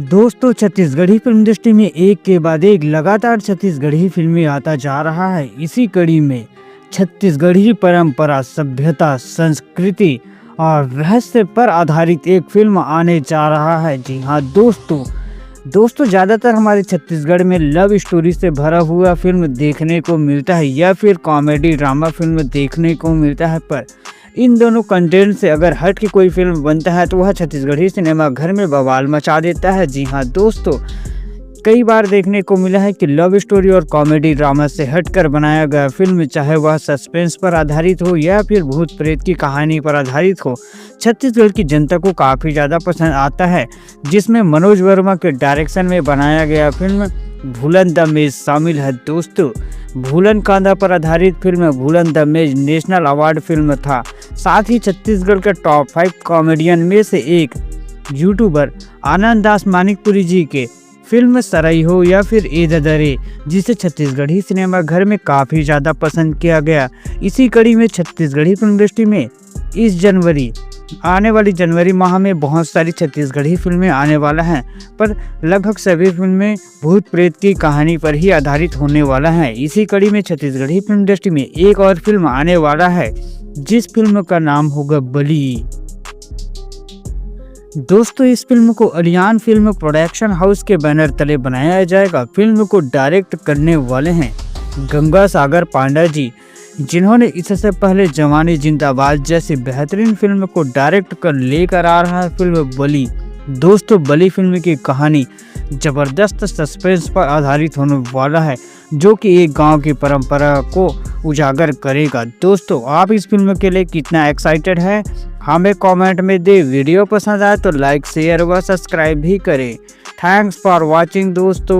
दोस्तों, Chhattisgarhi film industry में एक के बाद एक लगातार छत्तीसगढ़ी फिल्में आता जा रहा है। इसी कड़ी में छत्तीसगढ़ी परंपरा, सभ्यता, संस्कृति और रहस्य पर आधारित एक फिल्म आने जा रहा है। जी हाँ दोस्तों, ज़्यादातर हमारे छत्तीसगढ़ में लव स्टोरी से भरा हुआ फिल्म देखने को मिलता है या फिर कॉमेडी ड्रामा फिल्म देखने को मिलता है, पर इन दोनों कंटेंट से अगर हट के कोई फिल्म बनता है तो वह छत्तीसगढ़ी सिनेमा घर में बवाल मचा देता है। जी हाँ दोस्तों, कई बार देखने को मिला है कि लव स्टोरी और कॉमेडी ड्रामा से हटकर बनाया गया फिल्म, चाहे वह सस्पेंस पर आधारित हो या फिर भूत प्रेत की कहानी पर आधारित हो, छत्तीसगढ़ की जनता को काफ़ी ज़्यादा पसंद आता है। जिसमें मनोज वर्मा के डायरेक्शन में बनाया गया फिल्म भूलन द मेज शामिल है। दोस्तों, भूलन कांदा पर आधारित फिल्म भूलन द मेज नेशनल अवार्ड फिल्म था। साथ ही छत्तीसगढ़ के टॉप 5 कॉमेडियन में से एक यूट्यूबर आनंद दास मानिकपुरी जी के फिल्म सरई हो या फिर ए ददरे, जिसे छत्तीसगढ़ी सिनेमा घर में काफ़ी ज़्यादा पसंद किया गया। इसी कड़ी में छत्तीसगढ़ी फिल्म इंडस्ट्री में आने वाली जनवरी माह में बहुत सारी छत्तीसगढ़ी फिल्में आने वाला हैं, पर लगभग सभी फिल्में भूत प्रेत की कहानी पर ही आधारित होने वाला है। इसी कड़ी में छत्तीसगढ़ी फिल्म इंडस्ट्री में एक और फिल्म आने वाला है, जिस फिल्म का नाम होगा बली। दोस्तों, इस फिल्म को अलियान फिल्म प्रोडक्शन हाउस के बैनर तले बनाया जाएगा। फिल्म को डायरेक्ट करने वाले हैं गंगा सागर पांडा जी, जिन्होंने इससे पहले जवानी जिंदाबाद जैसी बेहतरीन फिल्म को डायरेक्ट कर लेकर आ रहा है फिल्म बली। दोस्तों, बली फिल्म की कहानी जबरदस्त सस्पेंस पर आधारित होने वाला है, जो कि एक गांव की परंपरा को उजागर करेगा। दोस्तों, आप इस फिल्म के लिए कितना एक्साइटेड है हमें कमेंट में दे। वीडियो पसंद आए तो लाइक, शेयर व सब्सक्राइब भी करें। थैंक्स फॉर वॉचिंग दोस्तों।